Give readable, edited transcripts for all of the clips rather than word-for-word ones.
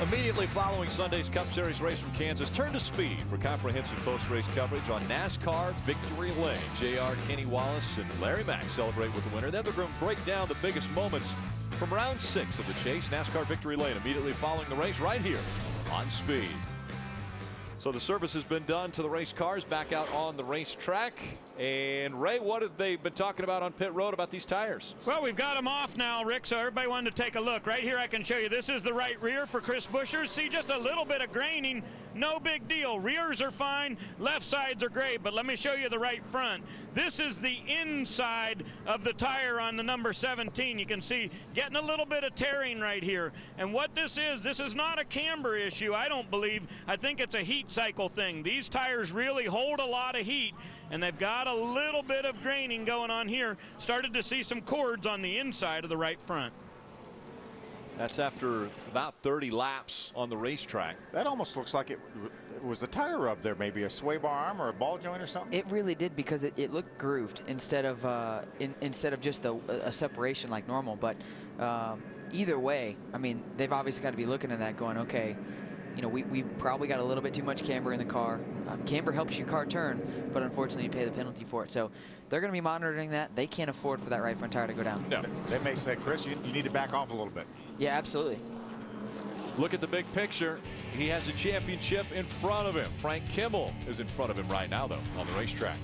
Immediately following Sunday's Cup Series race from Kansas, turn to Speed for comprehensive post-race coverage on NASCAR Victory Lane. JR, Kenny Wallace, and Larry Mack celebrate with the winner. Then they're going to break down the biggest moments from round 6 of the chase. NASCAR Victory Lane immediately following the race right here on Speed. So the service has been done to the race cars back out on the racetrack. And Ray, what have they been talking about on pit road about these tires? Well, we've got them off now, Rick, so everybody wanted to take a look. Right here I can show you. This is the right rear for Chris Buescher. See, just a little bit of graining. No big deal. Rears are fine. Left sides are great, but let me show you the right front. This is the inside of the tire on the number 17. You can see getting a little bit of tearing right here. And what this is not a camber issue, I don't believe. I think it's a heat cycle thing. These tires really hold a lot of heat, and they've got a little bit of graining going on here. Started to see some cords on the inside of the right front. That's after about 30 laps on the racetrack. That almost looks like it was a tire rub there, maybe a sway bar arm or a ball joint or something. It really did, because it looked grooved instead of just a separation like normal. But either way, I mean, they've obviously got to be looking at that going, okay, you know, we probably got a little bit too much camber in the car. Camber helps your car turn, but unfortunately you pay the penalty for it. So they're going to be monitoring that. They can't afford for that right front tire to go down. No. They may say, Chris, you need to back off a little bit. Yeah, absolutely. Look at the big picture. He has a championship in front of him. Frank Kimmel is in front of him right now, though, on the racetrack.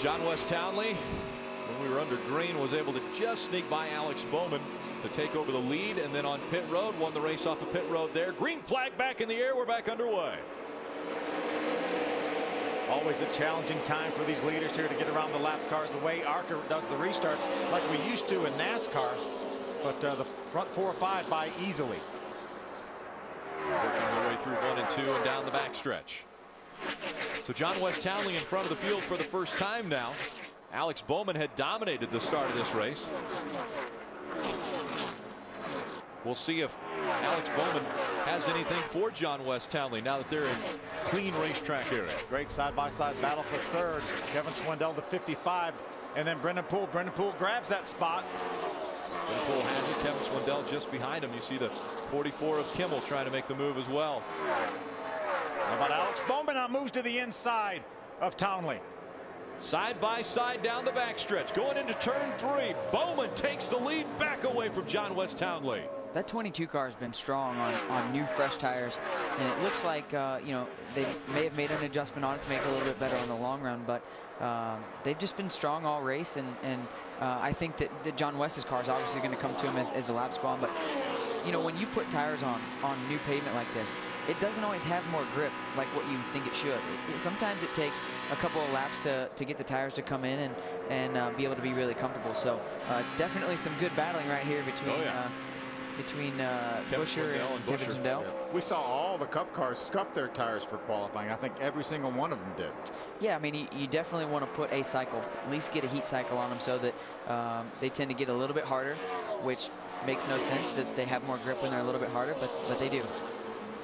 John West Townley, when we were under green, was able to just sneak by Alex Bowman to take over the lead, and then on pit road won the race off of pit road there. Green flag back in the air. We're back underway. Always a challenging time for these leaders here to get around the lap cars the way ARCA does the restarts like we used to in NASCAR, but the front 4 or 5 by easily. Working their way through 1 and 2 and down the backstretch. So John West Townley in front of the field for the first time now. Alex Bowman had dominated the start of this race. We'll see if Alex Bowman has anything for John West Townley now that they're in clean racetrack area. Great side-by-side battle for third. Kevin Swindell, the 55, and then Brendan Poole. Brendan Poole grabs that spot. Brendan Poole has it. Kevin Swindell just behind him. You see the 44 of Kimmel trying to make the move as well. How about Alex Bowman now moves to the inside of Townley. Side by side down the backstretch. Going into turn 3. Bowman takes the lead back away from John West Townley. That 22 car has been strong on new fresh tires, and it looks like you know, they may have made an adjustment on it to make it a little bit better on the long run, but they've just been strong all race, and I think that John West's car is obviously going to come to him as the laps go on. But you know, when you put tires on new pavement like this, it doesn't always have more grip like what you think it should. Sometimes it takes a couple of laps to get the tires to come in and be able to be really comfortable. So it's definitely some good battling right here between Buescher and Kevin Swindell. Yeah. We saw all the Cup cars scuff their tires for qualifying. I think every single one of them did. Yeah, I mean, you definitely want to put a cycle, at least get a heat cycle on them so that they tend to get a little bit harder, which makes no sense that they have more grip when they're a little bit harder, but they do.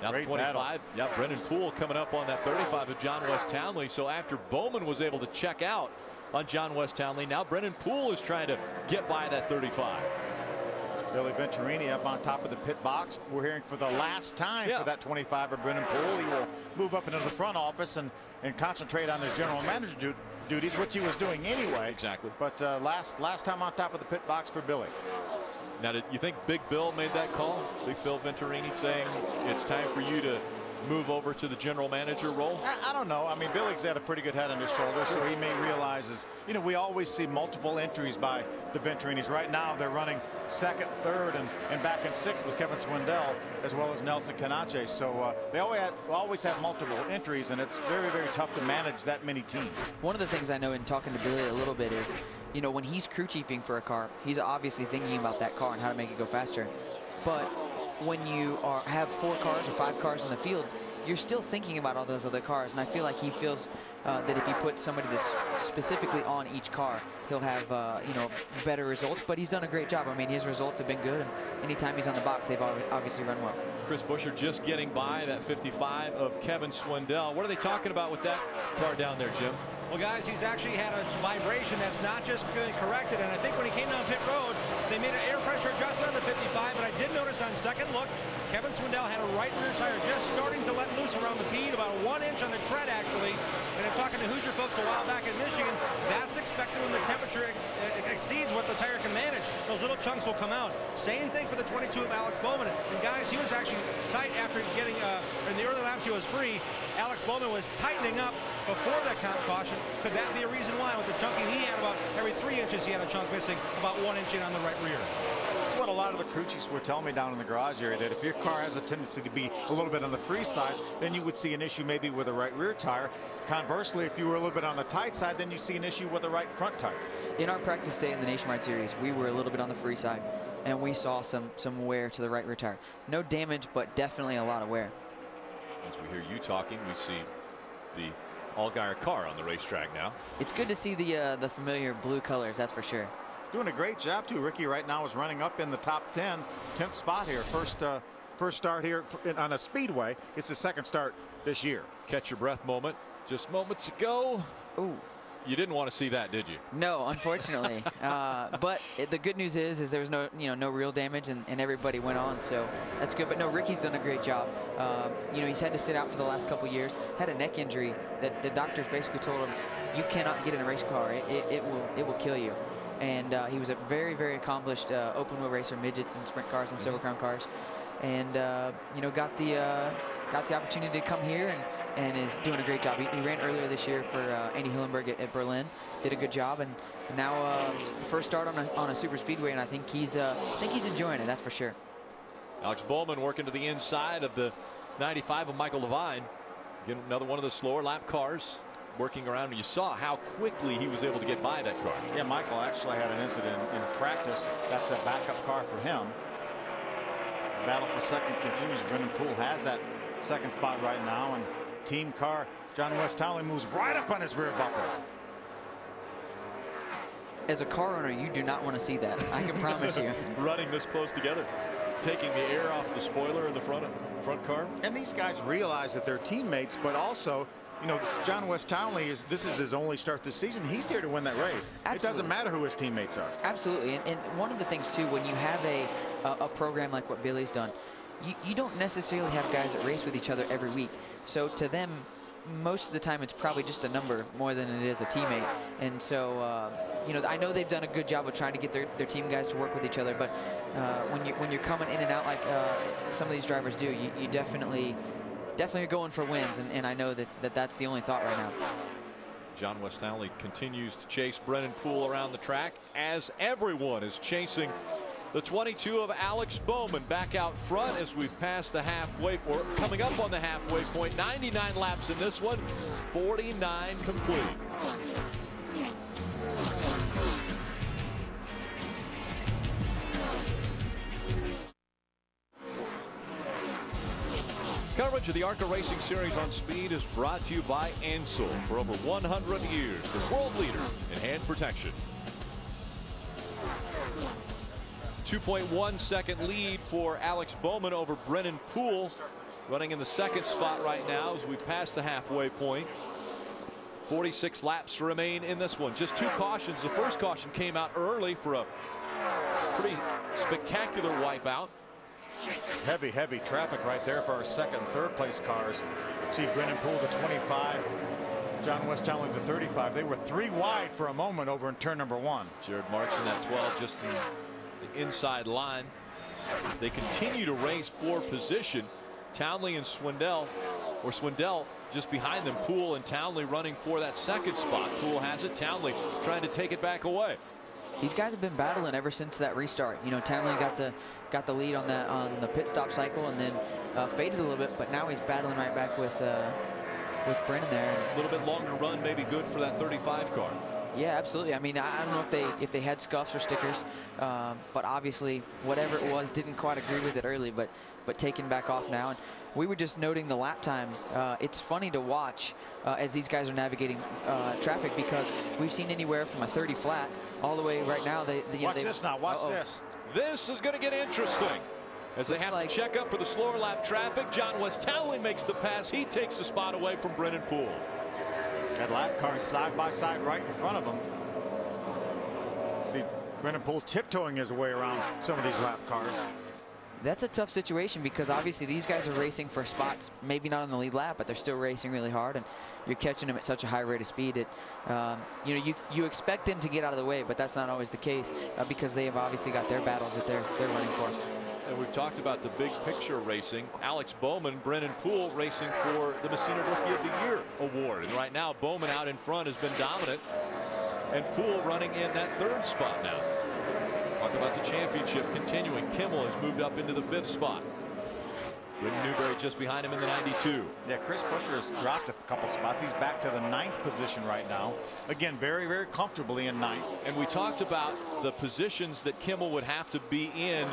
Now Great 25, battle. yeah, Brendan Poole coming up on that 35 of John West Townley. So after Bowman was able to check out on John West Townley, now Brendan Poole is trying to get by that 35. Billy Venturini up on top of the pit box. We're hearing for the last time for that 25 of Brendan Poole. He will move up into the front office and concentrate on his general manager duties, which he was doing anyway. Exactly. But last time on top of the pit box for Billy. Now, did you think Big Bill made that call? Big Bill Venturini saying it's time for you to move over to the general manager role? I don't know. I mean, Billy's got a pretty good head on his shoulders, so he may realize, you know, we always see multiple entries by the Venturinis. Right now, they're running second, third, and back in sixth with Kevin Swindell, as well as Nelson Canache. So they always have multiple entries, and it's very, very tough to manage that many teams. One of the things I know in talking to Billy a little bit is, you know, when he's crew chiefing for a car, he's obviously thinking about that car and how to make it go faster. But when you have 4 cars or 5 cars in the field, you're still thinking about all those other cars, and I feel like he feels that if he puts somebody that's specifically on each car, he'll have you know, better results. But he's done a great job. I mean, his results have been good, and anytime he's on the box, they've obviously run well. Chris Buescher just getting by that 55 of Kevin Swindell. What are they talking about with that car down there, Jim? Well, guys, he's actually had a vibration that's not just corrected, and I think when he came down pit road, they made an air pressure pressure adjustment on the 55, but I did notice on second look, Kevin Swindell had a right rear tire just starting to let loose around the bead, about 1 inch on the tread actually. And I'm talking to Hoosier folks a while back in Michigan, that's expected when the temperature exceeds what the tire can manage. Those little chunks will come out. Same thing for the 22 of Alex Bowman. And guys, he was actually tight after getting, in the early laps he was free. Alex Bowman was tightening up before that caution. Could that be a reason why with the chunking he had, about every 3 inches he had a chunk missing, about 1 inch in on the right rear? That's what a lot of the crew chiefs were telling me down in the garage area, that if your car has a tendency to be a little bit on the free side, then you would see an issue maybe with the right rear tire. Conversely, if you were a little bit on the tight side, then you'd see an issue with the right front tire. In our practice day in the Nationwide Series, we were a little bit on the free side, and we saw some wear to the right rear tire. No damage, but definitely a lot of wear. As we hear you talking, we see the Allgaier car on the racetrack now. It's good to see the familiar blue colors, that's for sure. Doing a great job too. Ricky right now is running up in the top 10th spot here. First start here on a Speedway. It's the second start this year. Catch your breath moment just moments ago. Ooh. You didn't want to see that, did you? No, unfortunately. But the good news is there was no real damage, and everybody went on, so that's good. But no, Ricky's done a great job. He's had to sit out for the last couple years. Had a neck injury that the doctors basically told him, you cannot get in a race car. It will kill you. And he was a very, very accomplished open wheel racer, midgets and sprint cars and Silver Crown cars, and got the opportunity to come here and is doing a great job. He ran earlier this year for Andy Hillenberg at Berlin, did a good job, and now first start on a super speedway, and I think he's enjoying it. That's for sure. Alex Bowman working to the inside of the 95 of Michael Levine. Again, another one of the slower lap cars working around, and you saw how quickly he was able to get by that car. Yeah, Michael actually had an incident in practice. That's a backup car for him. The battle for second continues. Brendan Poole has that second spot right now, and team car John West Townley moves right up on his rear bumper. As a car owner, you do not want to see that. I can promise you. Running this close together, taking the air off the spoiler in the front car. And these guys realize that they're teammates, but also, John West Townley this is his only start this season. He's here to win that race. Absolutely. It doesn't matter who his teammates are. Absolutely. And one of the things too, when you have a program like what Billy's done, you don't necessarily have guys that race with each other every week. So to them, most of the time it's probably just a number more than it is a teammate. And so I know they've done a good job of trying to get their team guys to work with each other, but when you're coming in and out like some of these drivers do, you definitely are going for wins, and I know that's the only thought right now. John West Townley continues to chase Brennan Poole around the track as everyone is chasing the 22 of Alex Bowman back out front as we've passed the halfway, or coming up on the halfway point. 99 laps in this one, 49 complete. Coverage of the ARCA Racing Series on Speed is brought to you by Ansel. For over 100 years, the world leader in hand protection. 2.1 second lead for Alex Bowman over Brennan Poole, running in the second spot right now as we pass the halfway point. 46 laps remain in this one. Just 2 cautions. The first caution came out early for a pretty spectacular wipeout. Heavy traffic right there for our second and third place cars. See Brennan Poole, the 25, John West Townley, the 35. They were 3 wide for a moment over in turn number 1. Jared Markson at 12, just in the inside line. They continue to race for position. Townley and Swindell just behind them. Poole and Townley running for that second spot. Poole has it. Townley trying to take it back away. These guys have been battling ever since that restart. Townley got the lead on the pit stop cycle, and then faded a little bit, but now he's battling right back with Brennan there. A little bit longer run, maybe good for that 35 car. Yeah, absolutely. I mean, I don't know if they had scuffs or stickers, but obviously whatever it was, didn't quite agree with it early, but taken back off now. And we were just noting the lap times. It's funny to watch as these guys are navigating traffic, because we've seen anywhere from a 30 flat all the way right now. Watch this now. Watch this. This is going to get interesting as they have to check up for the slower lap traffic. John West Townley makes the pass. He takes the spot away from Brennan Poole. That lap car side by side right in front of him. See, Brennan Poole tiptoeing his way around some of these lap cars. That's a tough situation because obviously these guys are racing for spots, maybe not on the lead lap, but they're still racing really hard, and you're catching them at such a high rate of speed. You know, you expect them to get out of the way, but that's not always the case because they have obviously got their battles that they're running for. And we've talked about the big picture racing. Alex Bowman, Brennan Poole racing for the Messina Rookie of the Year award. And right now, Bowman out in front has been dominant, and Poole running in that 3rd spot now. Talk about the championship continuing. Kimmel has moved up into the 5th spot. Brendan Newberry just behind him in the 92. Yeah, Chris Buescher has dropped a couple spots. He's back to the 9th position right now. Again, very, very comfortably in 9th. And we talked about the positions that Kimmel would have to be in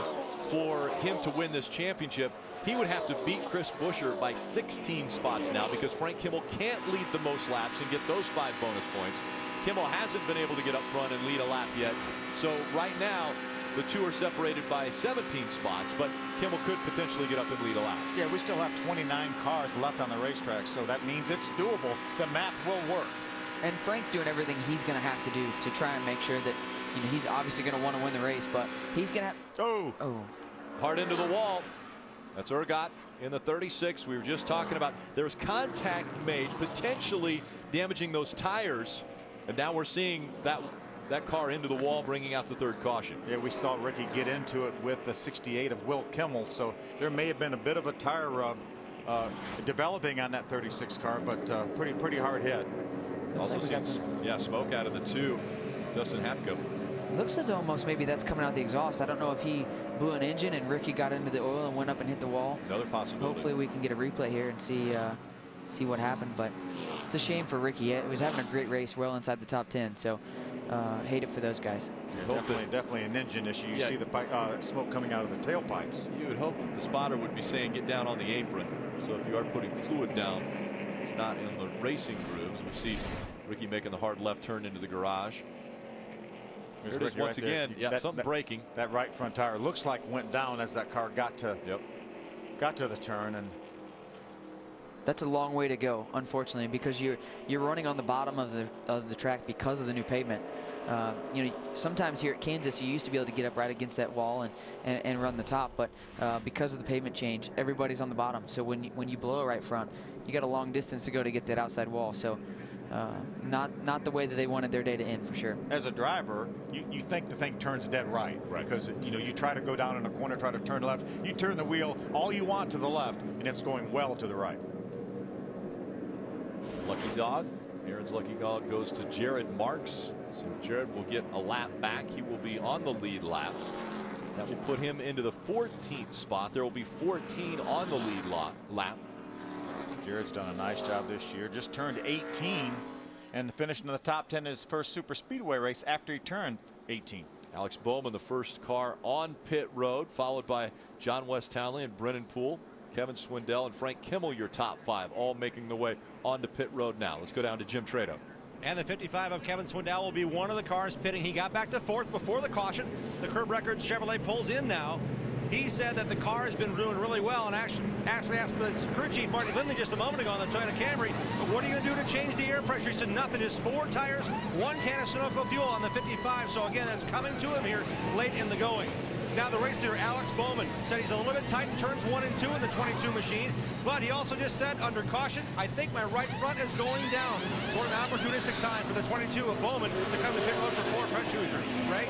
for him to win this championship. He would have to beat Chris Buescher by 16 spots now because Frank Kimmel can't lead the most laps and get those 5 bonus points. Kimmel hasn't been able to get up front and lead a lap yet. So right now, the two are separated by 17 spots, but Kimmel could potentially get up and lead a lap. Yeah, we still have 29 cars left on the racetrack, so that means it's doable. The math will work. And Frank's doing everything he's going to have to do to try and make sure that, you know, he's obviously going to want to win the race, but he's going to have... Oh. Hard into the wall. That's Ergot in the 36. We were just talking about there was contact made, potentially damaging those tires, and now we're seeing that car into the wall, bringing out the 3rd caution. Yeah, we saw Ricky get into it with the 68 of Will Kimmel, so there may have been a bit of a tire rub developing on that 36 car, but pretty hard hit. Also sees, smoke out of the 2. Dustin Hapko. Looks as almost maybe that's coming out the exhaust. I don't know if he blew an engine and Ricky got into the oil and went up and hit the wall. Another possibility. Hopefully we can get a replay here and see what happened, but it's a shame for Ricky. He was having a great race, well inside the top 10, so hate it for those guys. Definitely an engine issue. You see the smoke coming out of the tailpipes. You would hope that the spotter would be saying get down on the apron. So if you are putting fluid down, it's not in the racing grooves. We see Ricky making the hard left turn into the garage. There it is once again. Yeah, something breaking. That right front tire looks like went down as that car got to the turn, and that's a long way to go, unfortunately, because you're running on the bottom of the track because of the new pavement. You know, sometimes here at Kansas, you used to be able to get up right against that wall and run the top, but because of the pavement change, everybody's on the bottom. So when you blow right front, you got a long distance to go to get that outside wall. So not the way that they wanted their day to end, for sure. As a driver, you think the thing turns dead right, because you know, you try to go down in a corner, try to turn left, you turn the wheel all you want to the left, and it's going well to the right. Lucky dog. Aaron's lucky dog goes to Jared Marks. So Jared will get a lap back. He will be on the lead lap. That will put him into the 14th spot. There will be 14 on the lead lap. Jared's done a nice job this year. Just turned 18 and finished in the top 10 in his first super speedway race after he turned 18. Alex Bowman, the first car on pit road, followed by John West Townley and Brennan Poole. Kevin Swindell and Frank Kimmel, your top 5, all making the way onto pit road now. Let's go down to Jim Trado. And the 55 of Kevin Swindell will be one of the cars pitting. He got back to 4th before the caution. The Curb Records Chevrolet pulls in now. He said that the car has been doing really well, and actually asked the crew chief Marty Lindley just a moment ago on the Toyota Camry, but what are you going to do to change the air pressure? He said nothing, just 4 tires, 1 can of Sunoco fuel on the 55. So again, that's coming to him here late in the going. Now the race leader, Alex Bowman, said he's a little bit tight in turns 1 and 2 in the 22 machine, but he also just said under caution, I think my right front is going down. Sort of opportunistic time for the 22 of Bowman to come to pit road for Ford Fresh Hoosiers. Right?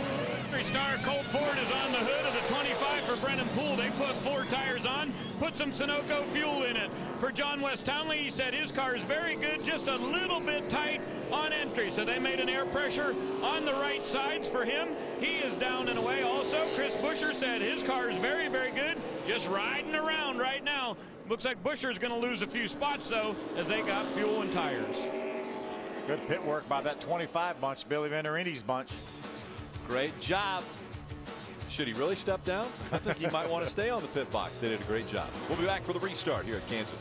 Star Colt Ford is on the hood of the 25 for Brennan Poole. They put 4 tires on, put some Sunoco fuel in it. For John West Townley, he said his car is very good, just a little bit tight on entry. So they made an air pressure on the right sides for him. He is down and away. Also, Chris Buescher said his car is very, very good, just riding around right now. Looks like Buescher is going to lose a few spots, though, as they got fuel and tires. Good pit work by that 25 bunch, Billy Venturini's bunch. Great job. Should he really step down? I think he might want to stay on the pit box. They did a great job. We'll be back for the restart here at Kansas.